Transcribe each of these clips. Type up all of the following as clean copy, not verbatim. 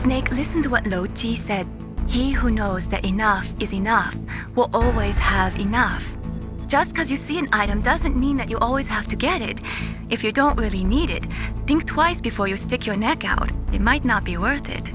Snake, listen to what Lo Ji said. He who knows that enough is enough will always have enough. Just because you see an item doesn't mean that you always have to get it. If you don't really need it, think twice before you stick your neck out. It might not be worth it.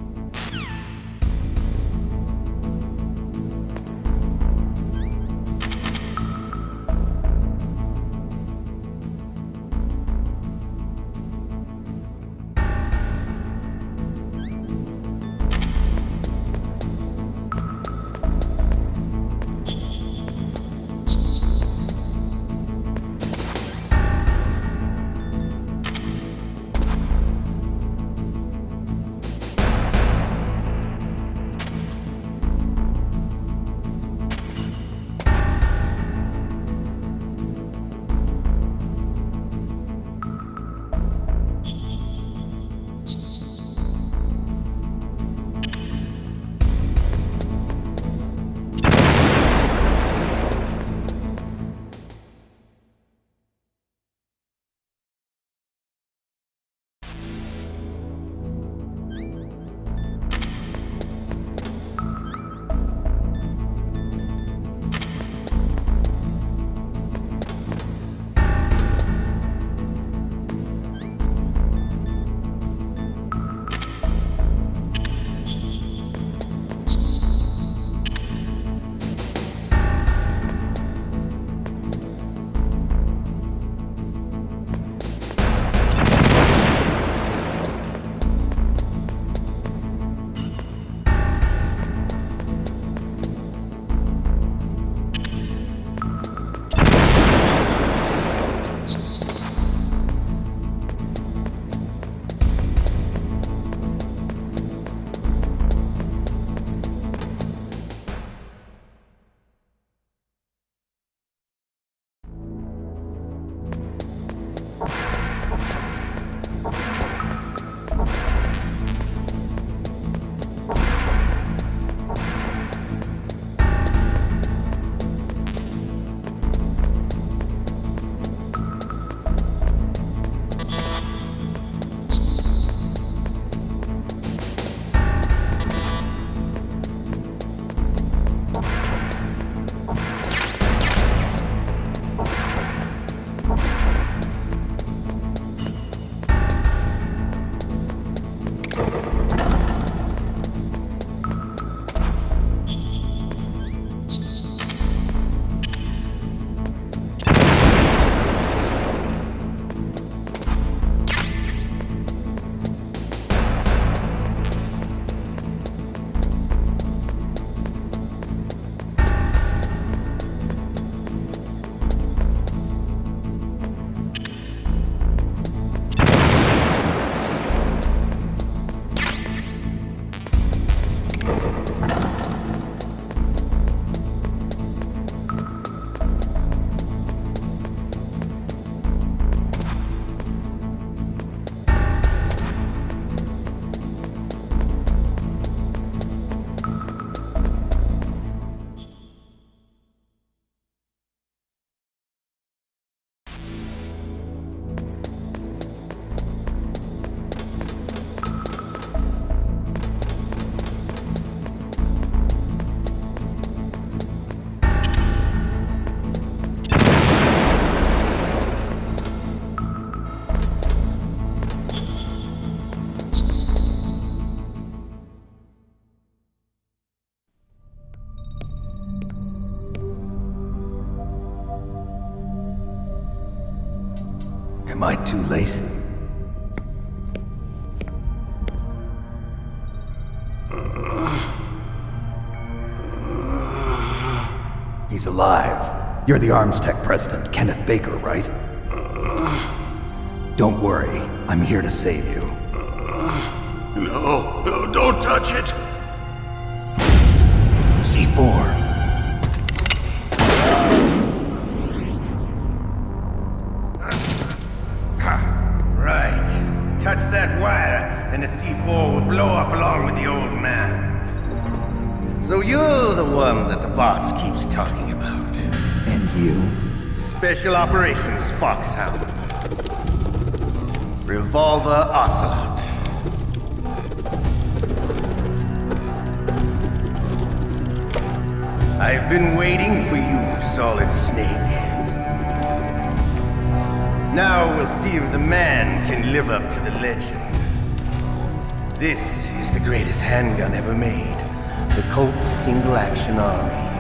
Am I too late? He's alive. You're the Arms Tech president, Kenneth Baker, right? Don't worry, I'm here to save you. No, don't touch it! C4. Right. Touch that wire, and the C4 will blow up along with the old man. So you're the one that the boss keeps talking about. And you? Special Operations Foxhound. Revolver Ocelot. I've been waiting for you, Solid Snake. Now we'll see if the man can live up to the legend. This is the greatest handgun ever made. The Colt Single Action Army.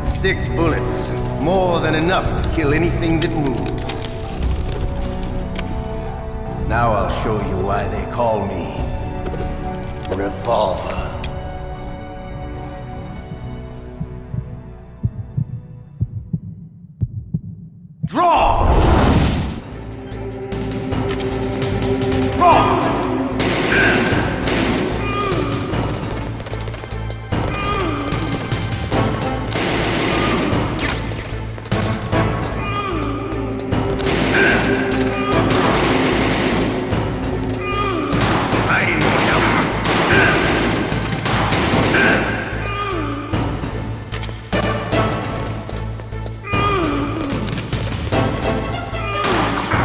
6 bullets, more than enough to kill anything that moves. Now I'll show you why they call me Revolver. Draw! Draw!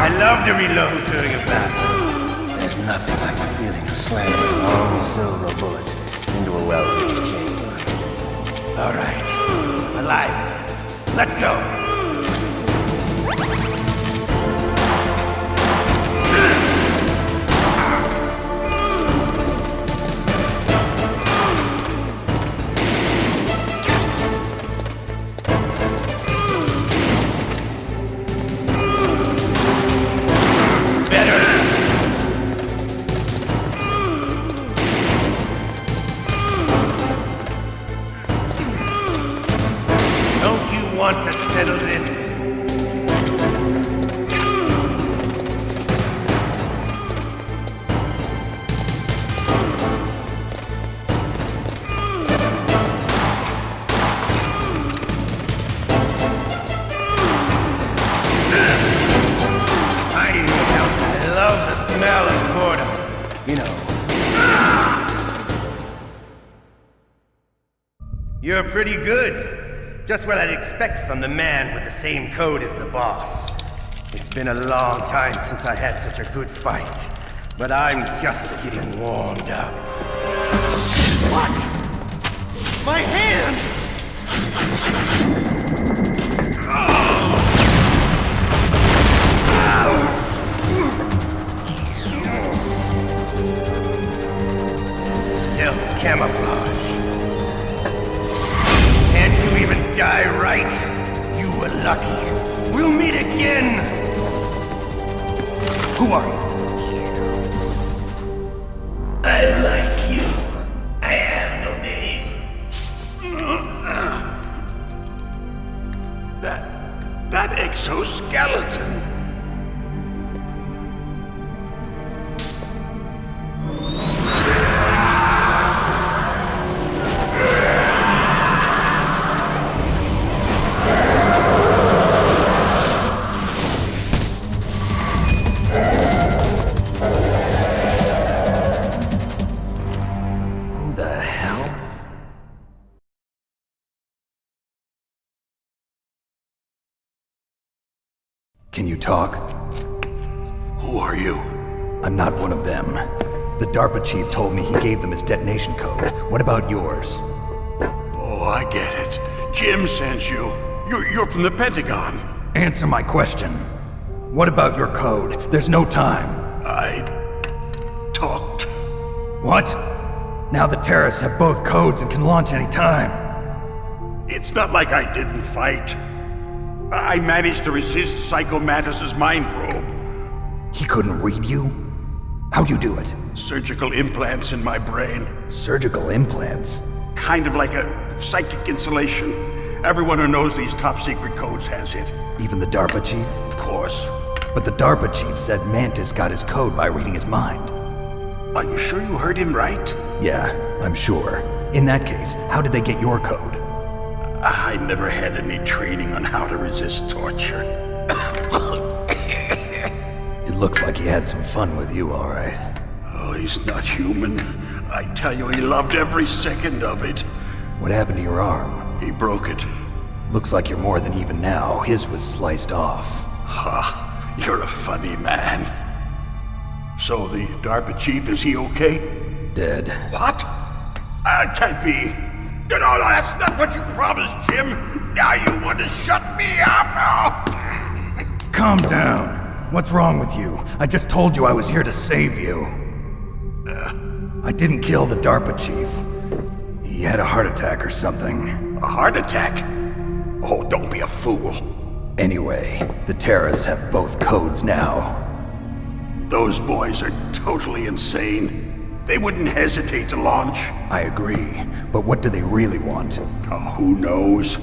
I love to reload during a battle. There's nothing like the feeling of slamming a long silver bullet into a well-reached chamber. All right, I'm alive again. Let's go. Want to settle this? I love the smell of Gordo. You know. You're pretty good. Just what I'd expect from the man with the same code as the boss. It's been a long time since I had such a good fight, but I'm just getting warmed up. What? My hand! Stealth camouflage. Can't you even die right? You were lucky. We'll meet again! Who are you? I'm like you. I have no name. That exoskeleton. Can you talk? Who are you? I'm not one of them. The DARPA chief told me he gave them his detonation code. What about yours? Oh, I get it. Jim sent you. You're from the Pentagon. Answer my question. What about your code? There's no time. I talked. What? Now the terrorists have both codes and can launch any time. It's not like I didn't fight. I managed to resist Psycho Mantis's mind probe. He couldn't read you? How'd you do it? Surgical implants in my brain. Surgical implants? Kind of like a psychic insulation. Everyone who knows these top secret codes has it. Even the DARPA chief? Of course. But the DARPA chief said Mantis got his code by reading his mind. Are you sure you heard him right? Yeah, I'm sure. In that case, how did they get your code? I never had any training on how to resist torture. It looks like he had some fun with you, all right. Oh, he's not human. I tell you, he loved every second of it. What happened to your arm? He broke it. Looks like you're more than even now. His was sliced off. Ha, you're a funny man. So the DARPA chief, is he okay? Dead. What? Can't be. No, that's not what you promised, Jim. Now you want to shut me up? Calm down. What's wrong with you? I just told you I was here to save you. I didn't kill the DARPA chief. He had a heart attack or something. A heart attack? Oh, don't be a fool. Anyway, the terrorists have both codes now. Those boys are totally insane. They wouldn't hesitate to launch. I agree, but what do they really want? Oh, who knows?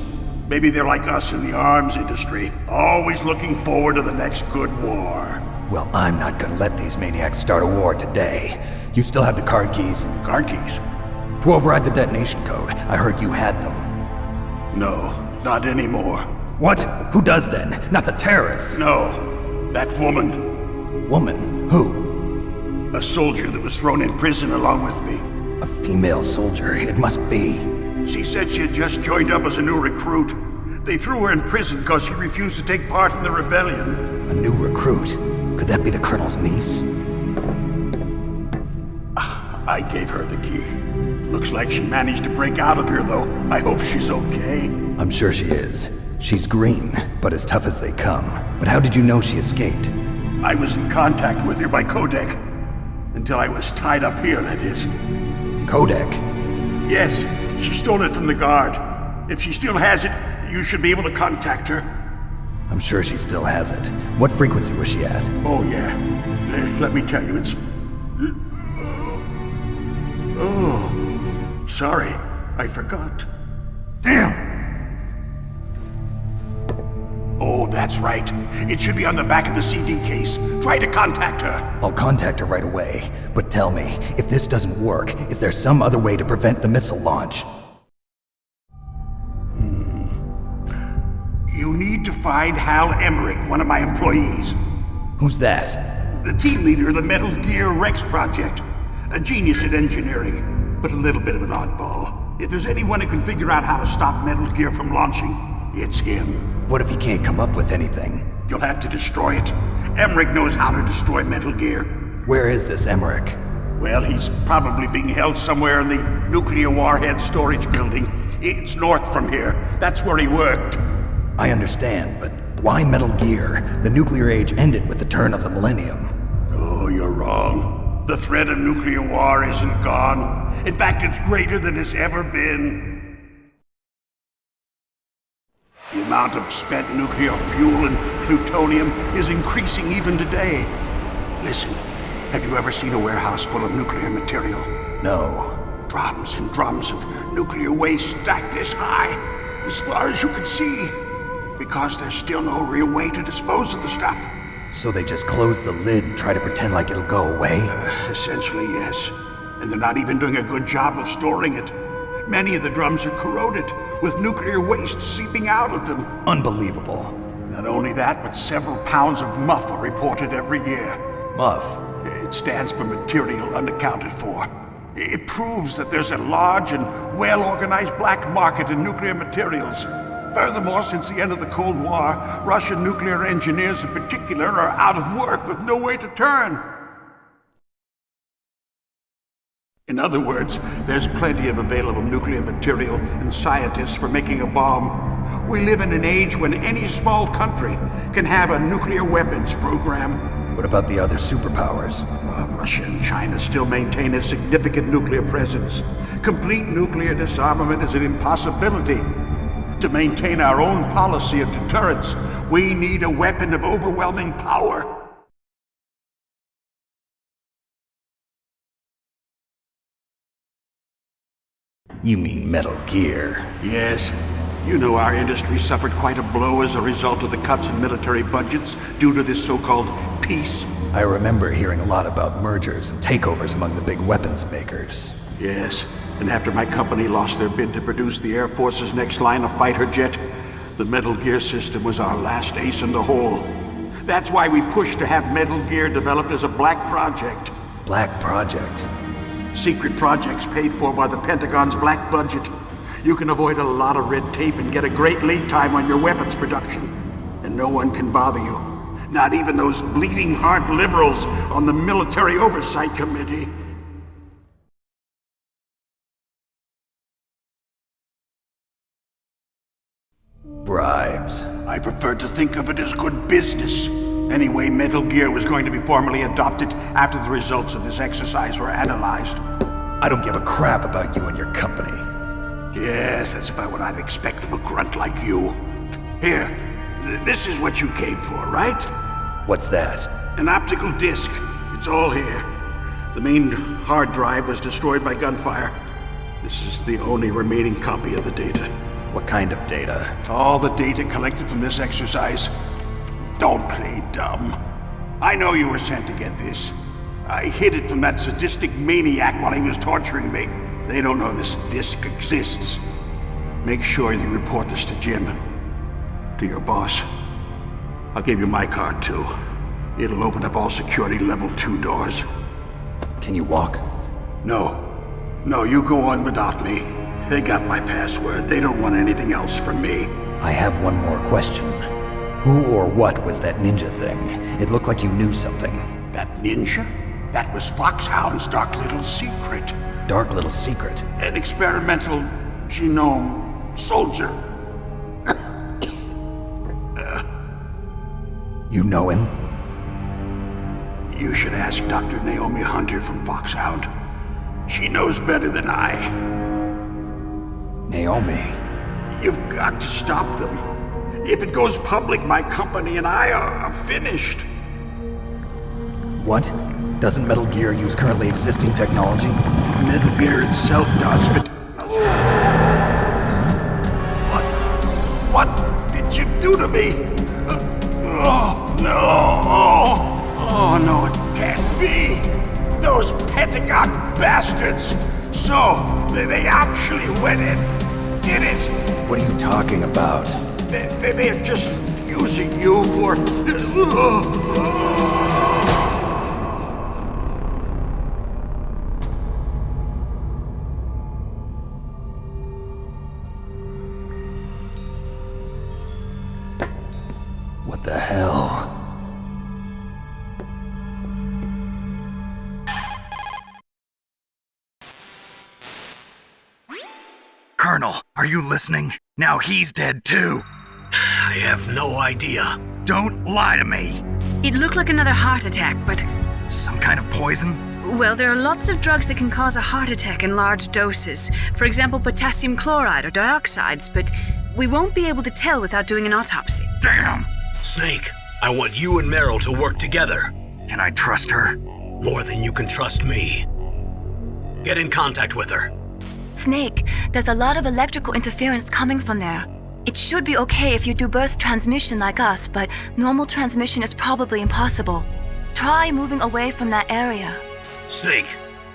Maybe they're like us in the arms industry, always looking forward to the next good war. Well, I'm not gonna let these maniacs start a war today. You still have the card keys? Card keys? To override the detonation code. I heard you had them. No, not anymore. What? Who does then? Not the terrorists? No, that woman. Woman? Who? A soldier that was thrown in prison along with me. A female soldier, it must be. She said she had just joined up as a new recruit. They threw her in prison because she refused to take part in the rebellion. A new recruit? Could that be the Colonel's niece? I gave her the key. Looks like she managed to break out of here, though. I hope she's okay. I'm sure she is. She's green, but as tough as they come. But how did you know she escaped? I was in contact with her by codec. Until I was tied up here, that is. Codec? Yes, she stole it from the guard. If she still has it, you should be able to contact her. I'm sure she still has it. What frequency was she at? Oh, yeah. Let me tell you, it's... Oh, sorry. I forgot. Damn! Oh, that's right. It should be on the back of the CD case. Try to contact her. I'll contact her right away. But tell me, if this doesn't work, is there some other way to prevent the missile launch? You need to find Hal Emmerich, one of my employees. Who's that? The team leader of the Metal Gear Rex project. A genius at engineering, but a little bit of an oddball. If there's anyone who can figure out how to stop Metal Gear from launching, it's him. What if he can't come up with anything? You'll have to destroy it. Emmerich knows how to destroy Metal Gear. Where is this Emmerich? Well, he's probably being held somewhere in the nuclear warhead storage building. It's north from here. That's where he worked. I understand, but why Metal Gear? The nuclear age ended with the turn of the millennium. Oh, you're wrong. The threat of nuclear war isn't gone. In fact, it's greater than it's ever been. The amount of spent nuclear fuel and plutonium is increasing even today. Listen, have you ever seen a warehouse full of nuclear material? No. Drums and drums of nuclear waste stacked this high, as far as you can see. Because there's still no real way to dispose of the stuff. So they just close the lid and try to pretend like it'll go away? Essentially, yes. And they're not even doing a good job of storing it. Many of the drums are corroded, with nuclear waste seeping out of them. Unbelievable. Not only that, but several pounds of MUF are reported every year. MUF? It stands for material unaccounted for. It proves that there's a large and well-organized black market in nuclear materials. Furthermore, since the end of the Cold War, Russian nuclear engineers in particular are out of work with no way to turn. In other words, there's plenty of available nuclear material and scientists for making a bomb. We live in an age when any small country can have a nuclear weapons program. What about the other superpowers? Russia and China still maintain a significant nuclear presence. Complete nuclear disarmament is an impossibility. To maintain our own policy of deterrence, we need a weapon of overwhelming power. You mean Metal Gear? Yes. You know our industry suffered quite a blow as a result of the cuts in military budgets due to this so-called peace. I remember hearing a lot about mergers and takeovers among the big weapons makers. Yes, and after my company lost their bid to produce the Air Force's next line of fighter jet, the Metal Gear system was our last ace in the hole. That's why we pushed to have Metal Gear developed as a black project. Black project? Secret projects paid for by the Pentagon's black budget. You can avoid a lot of red tape and get a great lead time on your weapons production. And no one can bother you. Not even those bleeding heart liberals on the Military Oversight Committee. Bribes. I prefer to think of it as good business. Anyway, Metal Gear was going to be formally adopted after the results of this exercise were analyzed. I don't give a crap about you and your company. Yes, that's about what I'd expect from a grunt like you. Here, this is what you came for, right? What's that? An optical disc. It's all here. The main hard drive was destroyed by gunfire. This is the only remaining copy of the data. What kind of data? All the data collected from this exercise. Don't play dumb. I know you were sent to get this. I hid it from that sadistic maniac while he was torturing me. They don't know this disc exists. Make sure you report this to Jim. To your boss. I'll give you my card too. It'll open up all security level 2 doors. Can you walk? No. No, you go on without me. They got my password. They don't want anything else from me. I have one more question. Who or what was that ninja thing? It looked like you knew something. That ninja? That was Foxhound's dark little secret. Dark little secret? An experimental genome soldier. You know him? You should ask Dr. Naomi Hunter from Foxhound. She knows better than I. Naomi? You've got to stop them. If it goes public, my company and I are finished. What? Doesn't Metal Gear use currently existing technology? Metal Gear itself does, but... What did you do to me? Oh, no. Oh, no, it can't be. Those Pentagon bastards. So, they actually went and did it. What are you talking about? They're just using you for... What the hell? Colonel, are you listening? Now he's dead too. I have no idea. Don't lie to me. It looked like another heart attack, but... Some kind of poison? Well, there are lots of drugs that can cause a heart attack in large doses. For example, potassium chloride or dioxides, but we won't be able to tell without doing an autopsy. Damn! Snake, I want you and Meryl to work together. Can I trust her? More than you can trust me. Get in contact with her. Snake, there's a lot of electrical interference coming from there. It should be okay if you do burst transmission like us, but normal transmission is probably impossible. Try moving away from that area. Snake,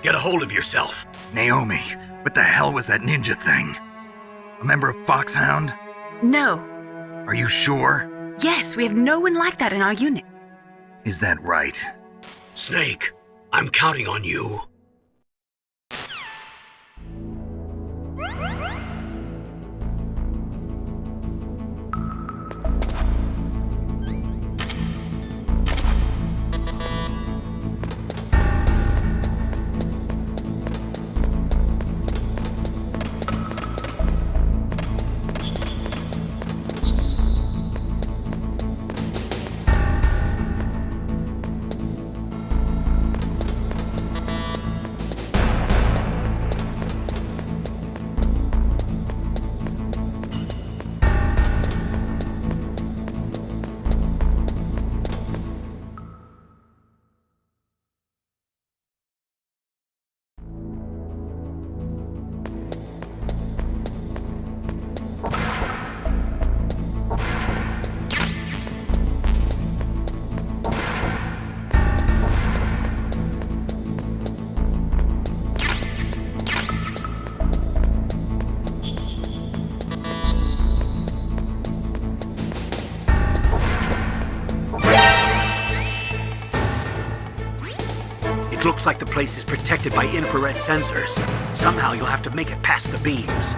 get a hold of yourself. Naomi, what the hell was that ninja thing? A member of Foxhound? No. Are you sure? Yes, we have no one like that in our unit. Is that right? Snake, I'm counting on you. It looks like the place is protected by infrared sensors. Somehow you'll have to make it past the beams.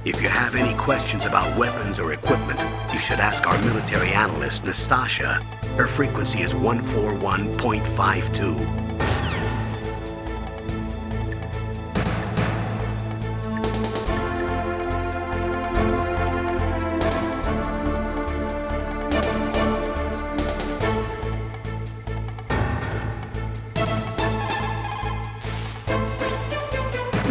If you have any questions about weapons or equipment, you should ask our military analyst, Nastasha. Her frequency is 141.52.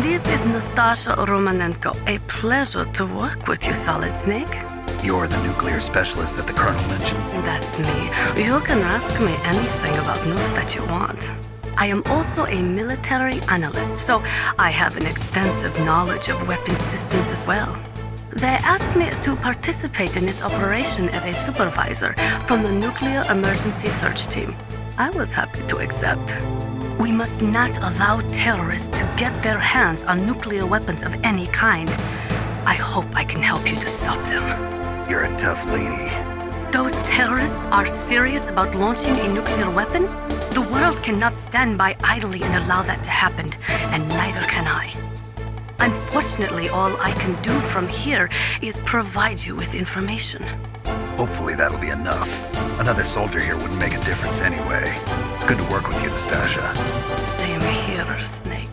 This is Nastasha Romanenko. A pleasure to work with you, Solid Snake. You're the nuclear specialist that the Colonel mentioned. That's me. You can ask me anything about news that you want. I am also a military analyst, so I have an extensive knowledge of weapon systems as well. They asked me to participate in this operation as a supervisor from the Nuclear Emergency Search Team. I was happy to accept. We must not allow terrorists to get their hands on nuclear weapons of any kind. I hope I can help you to stop them. You're a tough lady. Those terrorists are serious about launching a nuclear weapon? The world cannot stand by idly and allow that to happen, and neither can I. Unfortunately, all I can do from here is provide you with information. Hopefully that'll be enough. Another soldier here wouldn't make a difference anyway. It's good to work with you, Nastasha. Same here, Snake.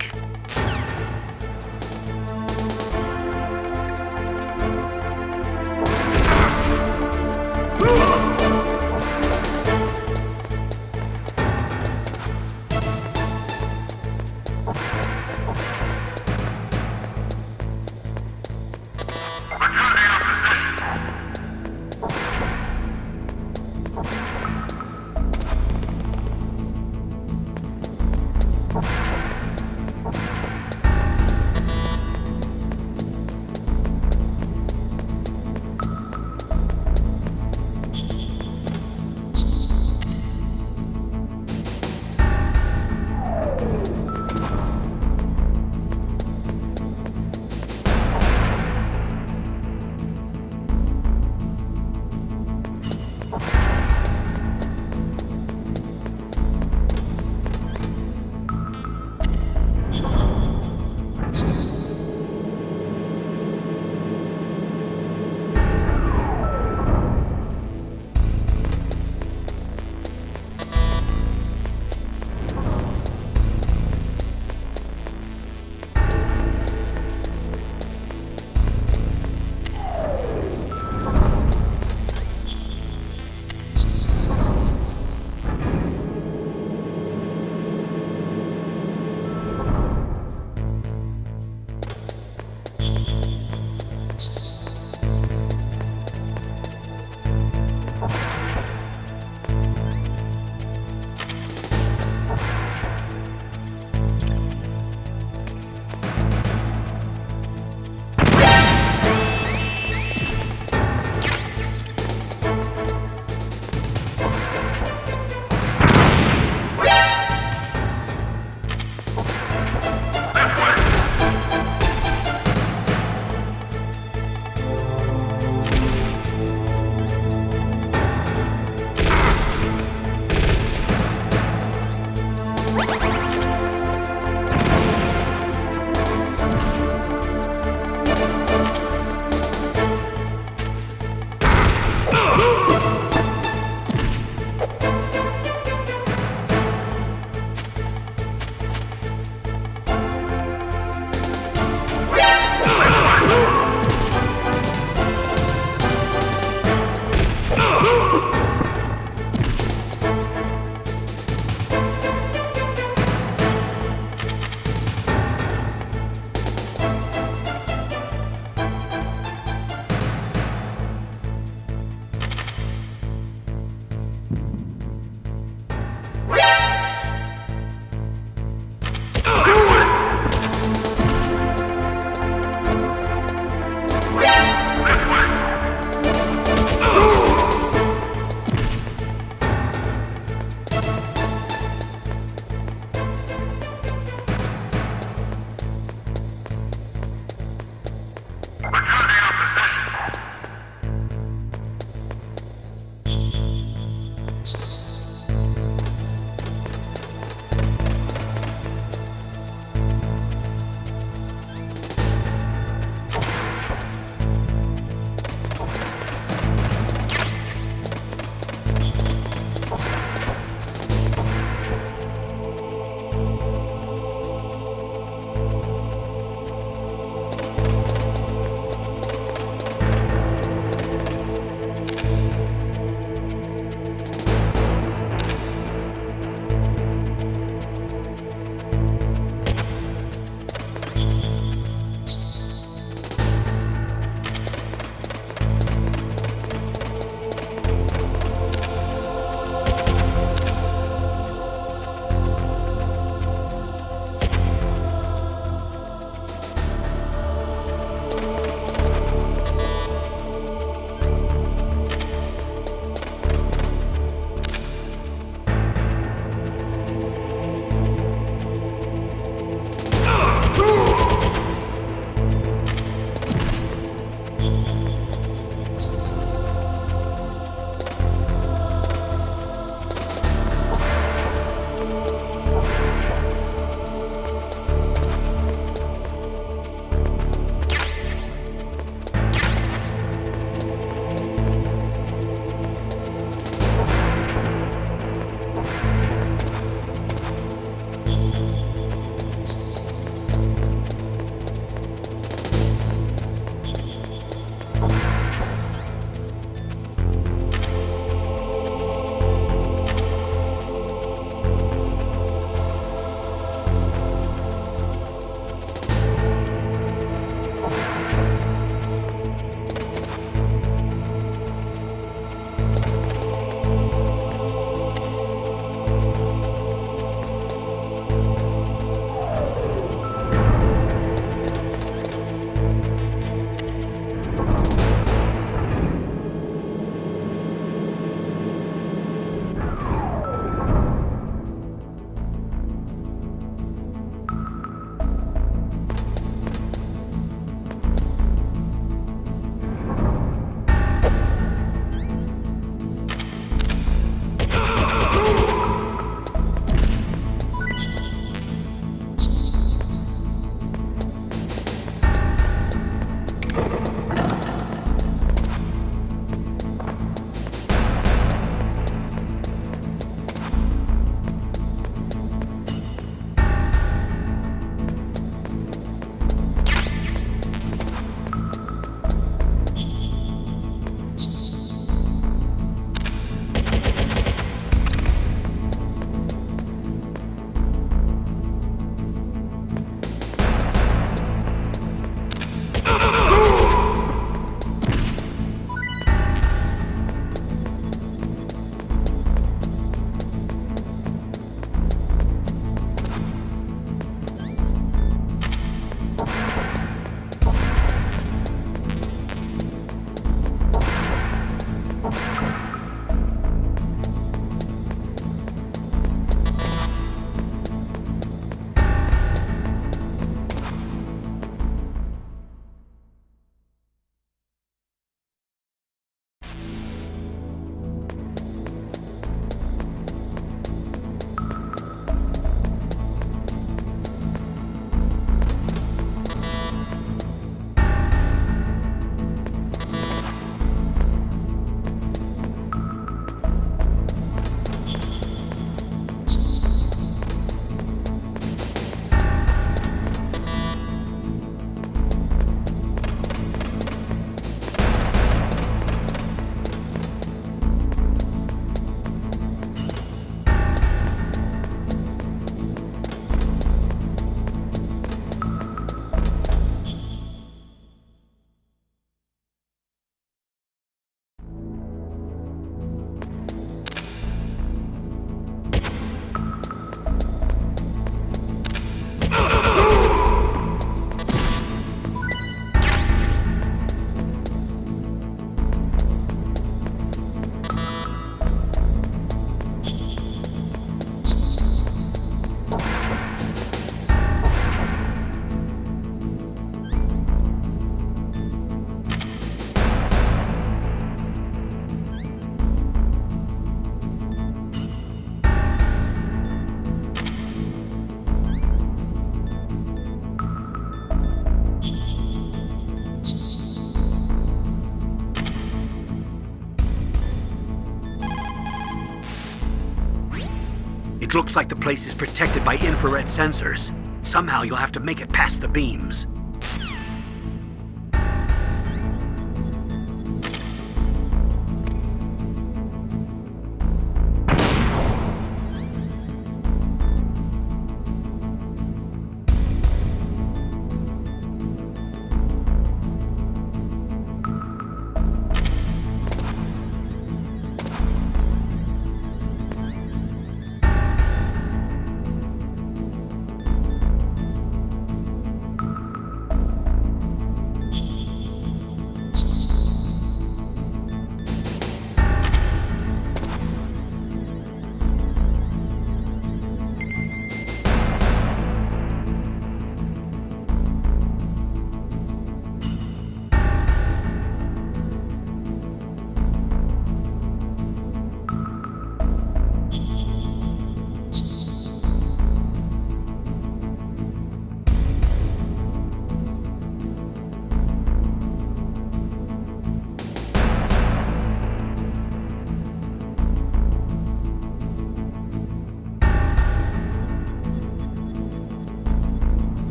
looks like the place is protected by infrared sensors. Somehow you'll have to make it past the beams.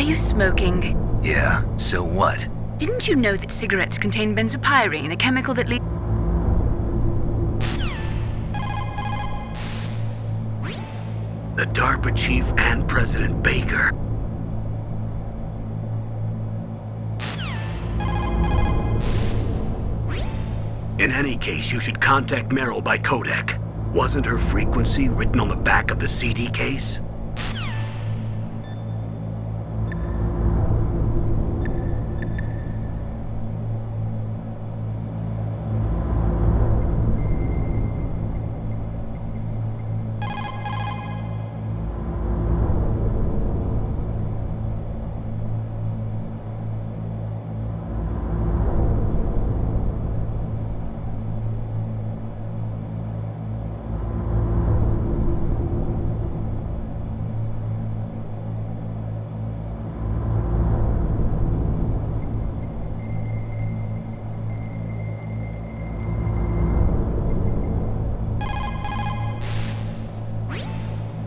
you smoking? Yeah, so what? Didn't you know that cigarettes contain benzopyrene, a chemical that leads... The DARPA chief and President Baker. In any case, you should contact Meryl by codec. Wasn't her frequency written on the back of the CD case?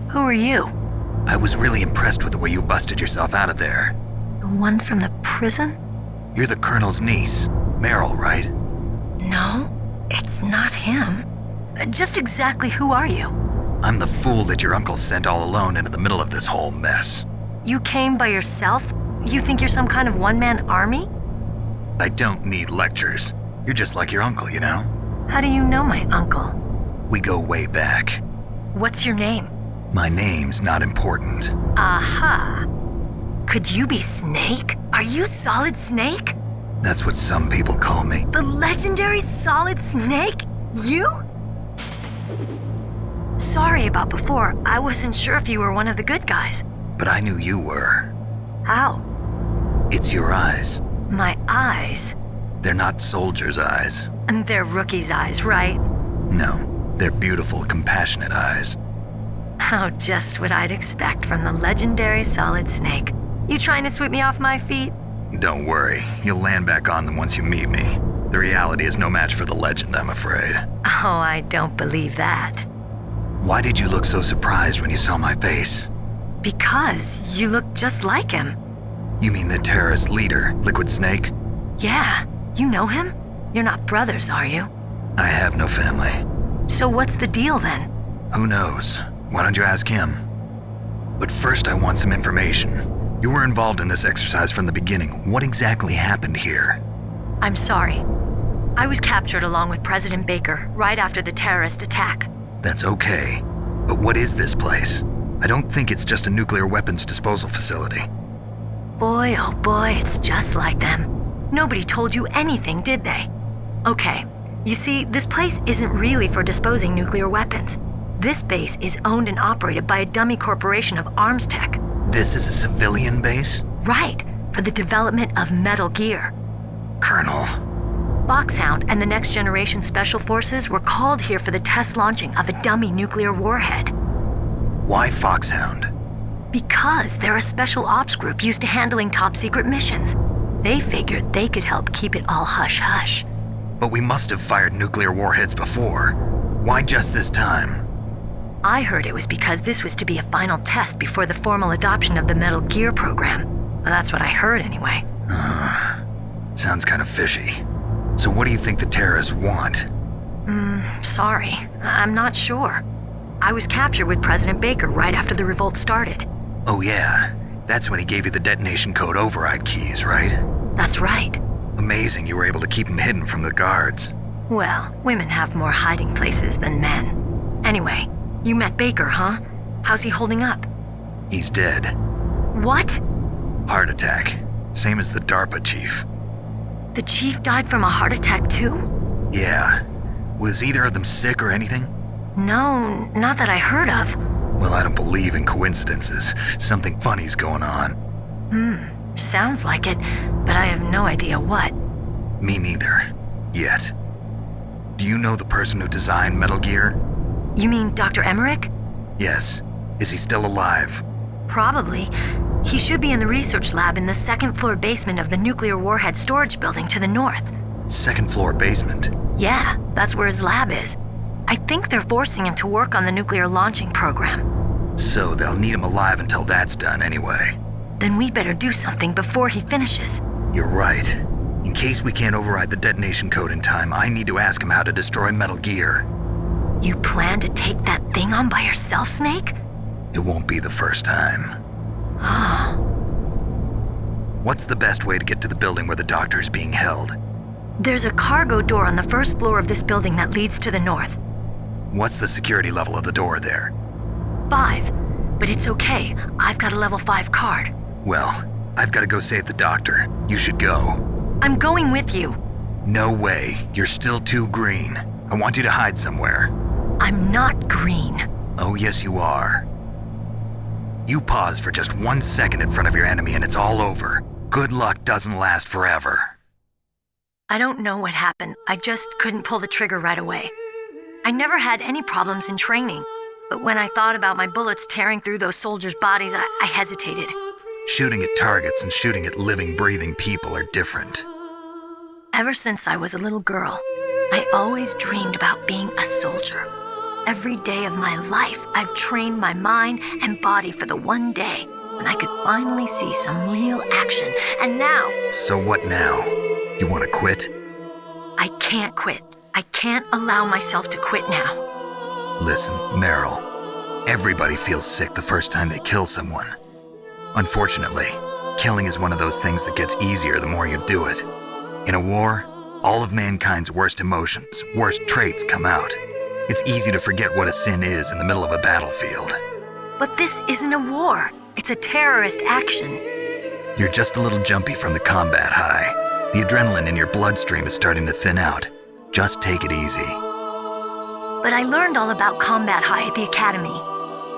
Who are you? I was really impressed with the way you busted yourself out of there. The one from the prison? You're the Colonel's niece, Meryl, right? No, it's not him. Just exactly who are you? I'm the fool that your uncle sent all alone into the middle of this whole mess. You came by yourself? You think you're some kind of one-man army? I don't need lectures. You're just like your uncle, you know? How do you know my uncle? We go way back. What's your name? My name's not important. Aha. Could you be Snake? Are you Solid Snake? That's what some people call me. The legendary Solid Snake? You? Sorry about before. I wasn't sure if you were one of the good guys. But I knew you were. How? It's your eyes. My eyes? They're not soldiers' eyes. And they're rookies' eyes, right? No, they're beautiful, compassionate eyes. Oh, just what I'd expect from the legendary Solid Snake. You trying to sweep me off my feet? Don't worry, you'll land back on them once you meet me. The reality is no match for the legend, I'm afraid. Oh, I don't believe that. Why did you look so surprised when you saw my face? Because you look just like him. You mean the terrorist leader, Liquid Snake? Yeah, you know him? You're not brothers, are you? I have no family. So what's the deal then? Who knows? Why don't you ask him? But first I want some information. You were involved in this exercise from the beginning. What exactly happened here? I'm sorry. I was captured along with President Baker right after the terrorist attack. That's okay. But what is this place? I don't think it's just a nuclear weapons disposal facility. Boy, oh boy, it's just like them. Nobody told you anything, did they? Okay, you see, this place isn't really for disposing nuclear weapons. This base is owned and operated by a dummy corporation of arms tech. This is a civilian base? Right, for the development of Metal Gear. Colonel. Foxhound and the Next Generation Special Forces were called here for the test launching of a dummy nuclear warhead. Why Foxhound? Because they're a special ops group used to handling top-secret missions. They figured they could help keep it all hush-hush. But we must have fired nuclear warheads before. Why just this time? I heard it was because this was to be a final test before the formal adoption of the Metal Gear program. Well, that's what I heard anyway. Sounds kind of fishy. So what do you think the terrorists want? Sorry. I'm not sure. I was captured with President Baker right after the revolt started. Oh yeah, that's when he gave you the detonation code override keys, right? That's right. Amazing you were able to keep him hidden from the guards. Well, women have more hiding places than men. Anyway, you met Baker, huh? How's he holding up? He's dead. What? Heart attack. Same as the DARPA chief. The chief died from a heart attack too? Yeah. Was either of them sick or anything? No, not that I heard of. Well, I don't believe in coincidences. Something funny's going on. Sounds like it, but I have no idea what. Me neither. Yet. Do you know the person who designed Metal Gear? You mean Dr. Emmerich? Yes. Is he still alive? Probably. He should be in the research lab in the second-floor basement of the nuclear warhead storage building to the north. Second floor basement? Yeah, that's where his lab is. I think they're forcing him to work on the nuclear launching program. So they'll need him alive until that's done anyway. The then we better do something before he finishes. You're right. In case we can't override the detonation code in time, I need to ask him how to destroy Metal Gear. You plan to take that thing on by yourself, Snake? It won't be the first time. What's the best way to get to the building where the doctor's being held? There's a cargo door on the first floor of this building that leads to the north. What's the security level of the door there? 5. But it's okay. I've got a level 5 card. Well, I've got to go save the doctor. You should go. I'm going with you. No way. You're still too green. I want you to hide somewhere. I'm not green. Oh, yes, you are. You pause for just 1 second in front of your enemy and it's all over. Good luck doesn't last forever. I don't know what happened. I just couldn't pull the trigger right away. I never had any problems in training, but when I thought about my bullets tearing through those soldiers' bodies, I hesitated. Shooting at targets and shooting at living, breathing people are different. Ever since I was a little girl, I always dreamed about being a soldier. Every day of my life, I've trained my mind and body for the one day when I could finally see some real action, and now... So what now? You want to quit? I can't quit. I can't allow myself to quit now. Listen, Meryl, everybody feels sick the first time they kill someone. Unfortunately, killing is one of those things that gets easier the more you do it. In a war, all of mankind's worst emotions, worst traits come out. It's easy to forget what a sin is in the middle of a battlefield. But this isn't a war. It's a terrorist action. You're just a little jumpy from the combat high. The adrenaline in your bloodstream is starting to thin out. Just take it easy. But I learned all about combat high at the academy.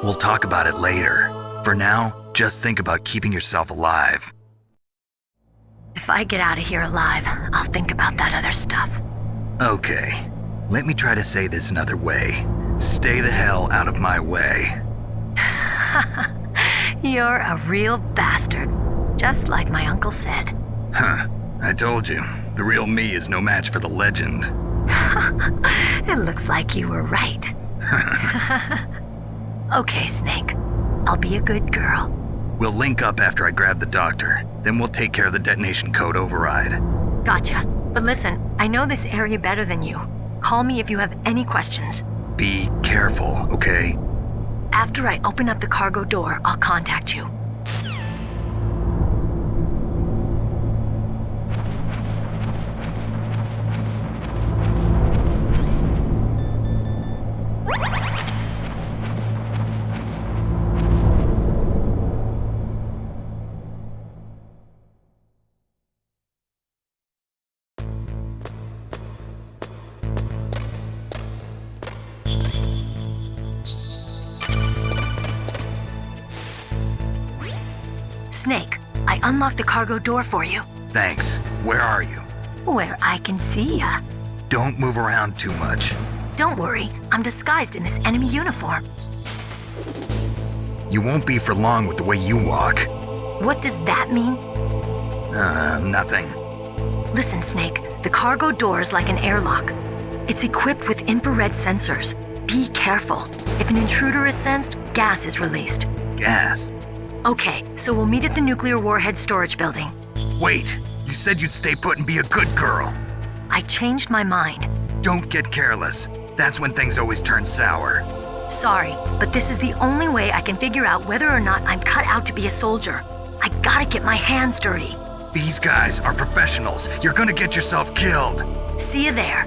We'll talk about it later. For now, just think about keeping yourself alive. If I get out of here alive, I'll think about that other stuff. Okay, let me try to say this another way. Stay the hell out of my way. You're a real bastard, just like my uncle said. Huh, I told you, the real me is no match for the legend. It looks like you were right. Okay, Snake. I'll be a good girl. We'll link up after I grab the doctor. Then we'll take care of the detonation code override. Gotcha. But listen, I know this area better than you. Call me if you have any questions. Be careful, okay? After I open up the cargo door, I'll contact you. Snake, I unlocked the cargo door for you. Thanks. Where are you? Where I can see ya. Don't move around too much. Don't worry, I'm disguised in this enemy uniform. You won't be for long with the way you walk. What does that mean? Nothing. Listen, Snake, the cargo door is like an airlock. It's equipped with infrared sensors. Be careful. If an intruder is sensed, gas is released. Gas? Okay, so we'll meet at the nuclear warhead storage building. Wait, you said you'd stay put and be a good girl. I changed my mind. Don't get careless. That's when things always turn sour. Sorry, but this is the only way I can figure out whether or not I'm cut out to be a soldier. I gotta get my hands dirty. These guys are professionals. You're gonna get yourself killed. See you there.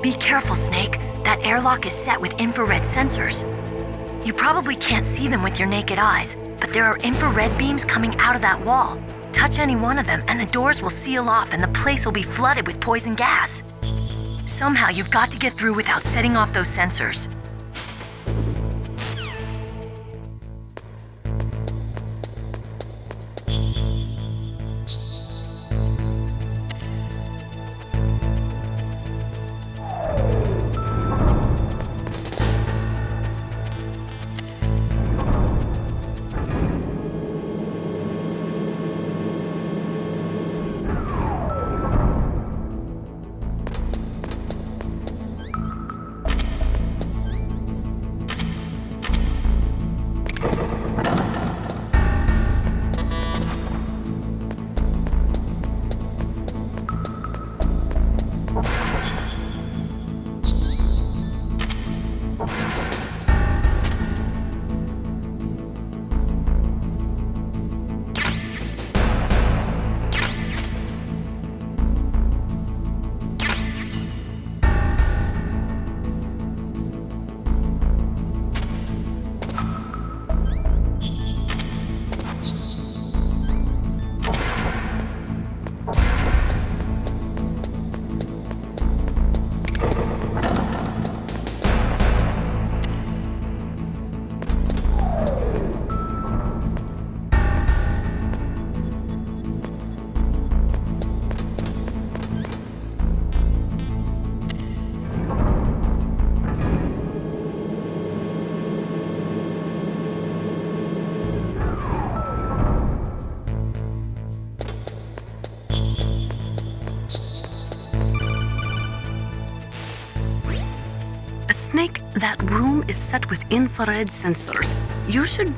Be careful, Snake. That airlock is set with infrared sensors. You probably can't see them with your naked eyes, but there are infrared beams coming out of that wall. Touch any one of them and the doors will seal off and the place will be flooded with poison gas. Somehow you've got to get through without setting off those sensors. Snake, that room is set with infrared sensors. You should...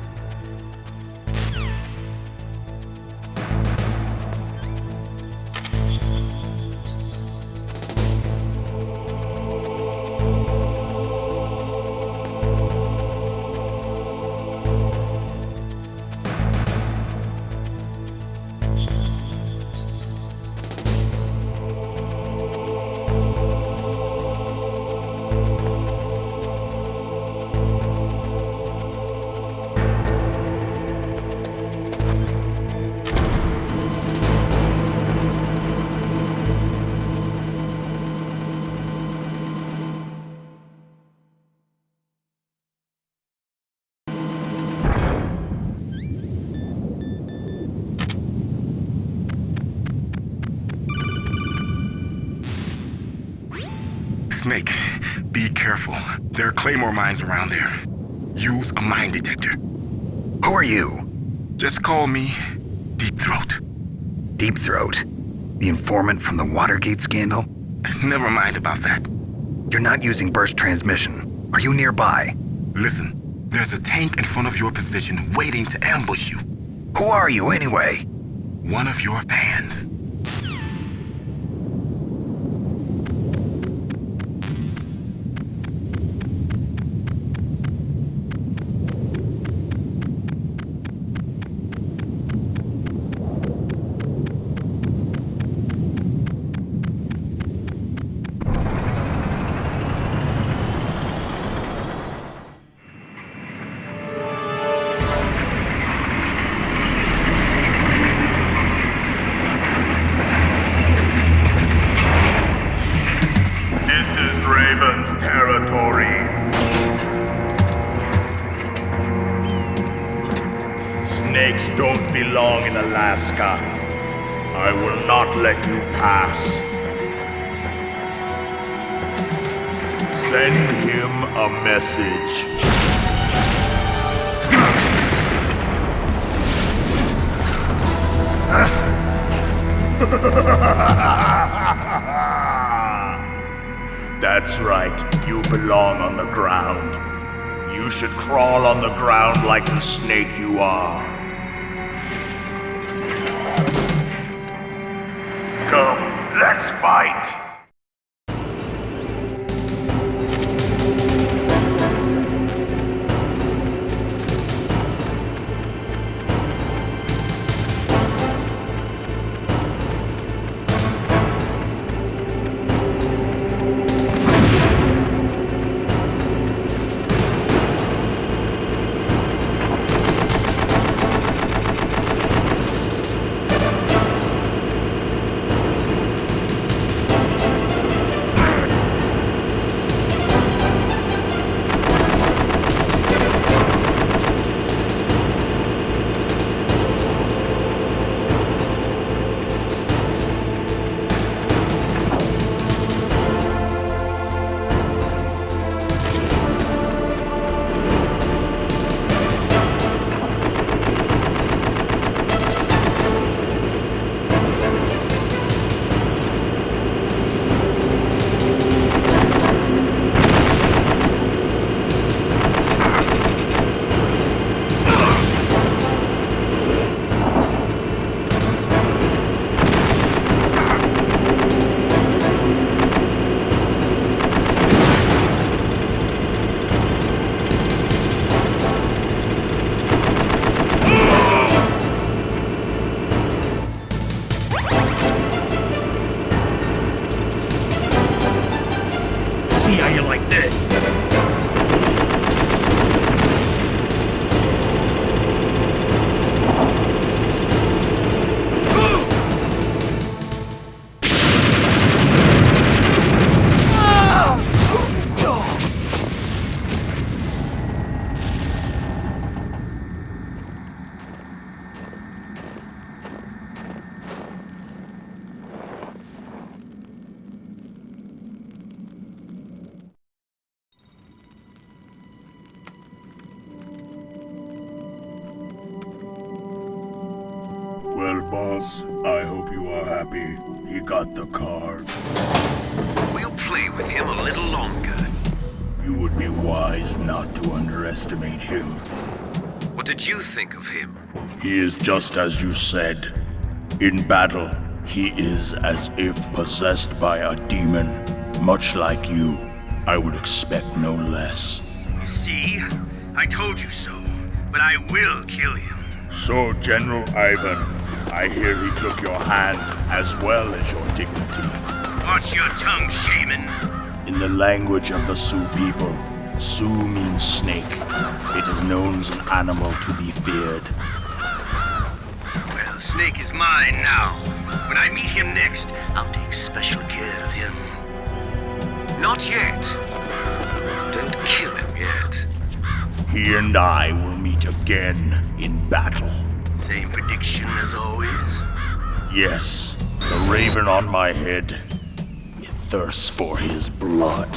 Snake, be careful. There are claymore mines around there. Use a mine detector. Who are you? Just call me Deep Throat. Deep Throat? The informant from the Watergate scandal? Never mind about that. You're not using burst transmission. Are you nearby? Listen, there's a tank in front of your position waiting to ambush you. Who are you anyway? One of your fans. Snakes don't belong in Alaska. I will not let you pass. Send him a message. That's right, you belong on the ground. You should crawl on the ground like the snake you are. Come, let's fight! like this. Well, boss, I hope you are happy. He got the card. We'll play with him a little longer. You would be wise not to underestimate him. What did you think of him? He is just as you said. In battle, he is as if possessed by a demon. Much like you, I would expect no less. See? I told you so. But I will kill him. So, General Ivan, I hear he took your hand as well as your dignity. Watch your tongue, shaman. In the language of the Sioux people, Sioux means snake. It is known as an animal to be feared. Well, Snake is mine now. When I meet him next, I'll take special care of him. Not yet. Don't kill him yet. He and I will meet again in battle. Same prediction as always? Yes, the raven on my head. It thirsts for his blood.